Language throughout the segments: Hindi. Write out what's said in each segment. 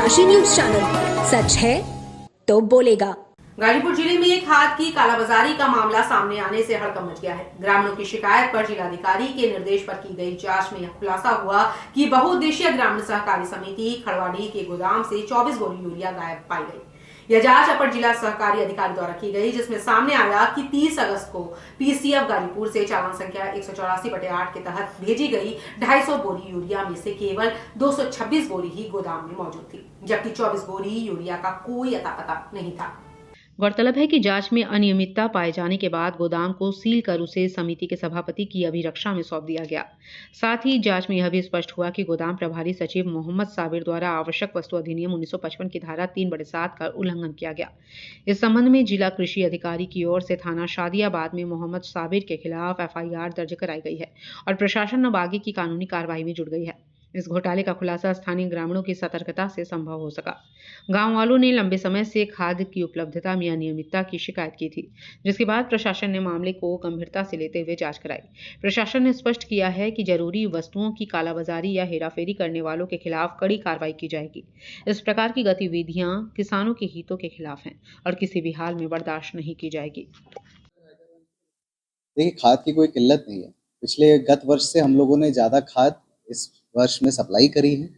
डनकाशी न्यूज चैनल, सच है तो बोलेगा। गाजीपुर जिले में खाद की कालाबाजारी का मामला सामने आने से हड़कंप मच गया है। ग्रामीणों की शिकायत पर जिलाधिकारी के निर्देश पर की गई जांच में यह खुलासा हुआ कि बहुउद्देशीय ग्रामीण सहकारी समिति खड़वाडी के गोदाम से 24 बोरी यूरिया गायब पाई गई। यह जांच अपर जिला सहकारी अधिकारी द्वारा की गई, जिसमें सामने आया कि 30 अगस्त को पीसीएफ गाजीपुर से चालान संख्या 184/8 के तहत भेजी गई 250 बोरी यूरिया में से केवल 226 बोरी ही गोदाम में मौजूद थी, जबकि 24 बोरी यूरिया का कोई अता पता नहीं था। गौरतलब है कि जांच में अनियमितता पाए जाने के बाद गोदाम को सील कर उसे समिति के सभापति की अभिरक्षा में सौंप दिया गया। साथ ही जांच में यह भी स्पष्ट हुआ कि गोदाम प्रभारी सचिव मोहम्मद साबिर द्वारा आवश्यक वस्तु अधिनियम 1955 की धारा 3/7 का उल्लंघन किया गया। इस संबंध में जिला कृषि अधिकारी की ओर से थाना शादियाबाद में मोहम्मद साबिर के खिलाफ FIR दर्ज कराई गई है और प्रशासन अब आगे की कानूनी कार्रवाई में जुट गई है। इस घोटाले का खुलासा स्थानीय ग्रामीणों की सतर्कता से संभव हो सका। गांव वालों ने लंबे समय से खाद की उपलब्धता में अनियमितता की शिकायत की थी, जिसके बाद प्रशासन ने मामले को गंभीरता से लेते हुए जांच कराई। प्रशासन ने स्पष्ट किया है कि जरूरी वस्तुओं की कालाबाजारी या हेराफेरी करने वालों के खिलाफ कड़ी कार्रवाई की जाएगी। इस प्रकार की गतिविधियां किसानों के हितों के खिलाफ हैं और किसी भी हाल में बर्दाश्त नहीं की जाएगी। देखिए, खाद की कोई किल्लत नहीं है। पिछले गत वर्ष से हम लोगों ने ज़्यादा खाद इस वर्ष में सप्लाई करी है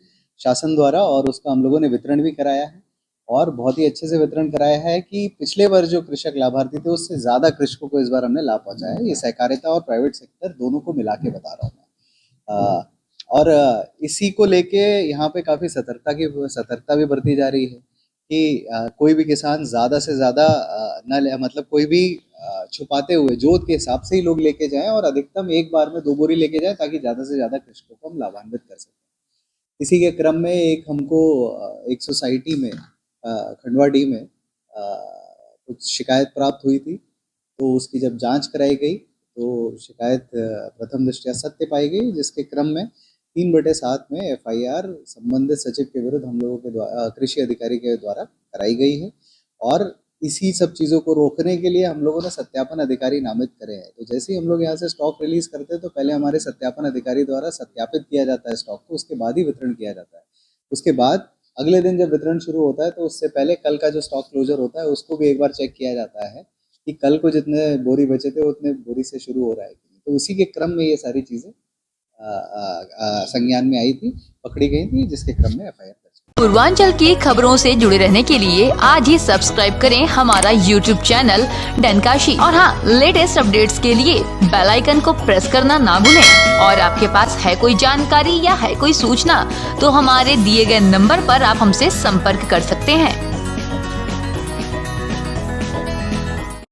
शासन द्वारा, और उसका हम लोगों ने वितरण भी कराया है और बहुत ही अच्छे से वितरण कराया है कि पिछले वर्ष जो कृषक लाभार्थी थे उससे ज़्यादा कृषकों को इस बार हमने लाभ पहुँचाया है। ये सहकारिता और प्राइवेट सेक्टर दोनों को मिला के बता रहा हूँ मैं। और इसी को लेके यहाँ पे काफ़ी सतर्कता भी बरती जा रही है कि कोई भी किसान ज़्यादा से ज़्यादा मतलब कोई भी छुपाते हुए जोत के हिसाब से ही लोग लेके जाएं और अधिकतम एक बार में 2 बोरी लेके जाएं, ताकि ज़्यादा से ज़्यादा कृषकों को हम लाभान्वित कर सकें। इसी के क्रम में हमको एक सोसाइटी में खंडवाडी में कुछ शिकायत प्राप्त हुई थी, तो उसकी जब जांच कराई गई तो शिकायत प्रथम दृष्टया सत्य पाई गई, जिसके क्रम में 3/7 में FIR संबंधित सचिव के विरुद्ध हम लोगों के द्वारा कृषि अधिकारी के द्वारा कराई गई है। और इसी सब चीज़ों को रोकने के लिए हम लोगों ने सत्यापन अधिकारी नामित करे हैं। तो जैसे ही हम लोग यहाँ से स्टॉक रिलीज करते हैं तो पहले हमारे सत्यापन अधिकारी द्वारा सत्यापित किया जाता है स्टॉक को, उसके बाद ही वितरण किया जाता है। उसके बाद अगले दिन जब वितरण शुरू होता है तो उससे पहले कल का जो स्टॉक क्लोजर होता है उसको भी एक बार चेक किया जाता है कि कल को जितने बोरी बचे थे उतने बोरी से शुरू हो रहा है। तो उसी के क्रम में ये सारी चीज़ें संज्ञान में आई थी, पकड़ी गई थी, जिसके क्रम में FIR दर्ज। पूर्वांचल की खबरों से जुड़े रहने के लिए आज ही सब्सक्राइब करें हमारा YouTube चैनल डनकाशी, और हाँ, लेटेस्ट अपडेट्स के लिए बेल आइकन को प्रेस करना ना भूलें। और आपके पास है कोई जानकारी या है कोई सूचना तो हमारे दिए गए नंबर पर आप हमसे संपर्क कर सकते हैं।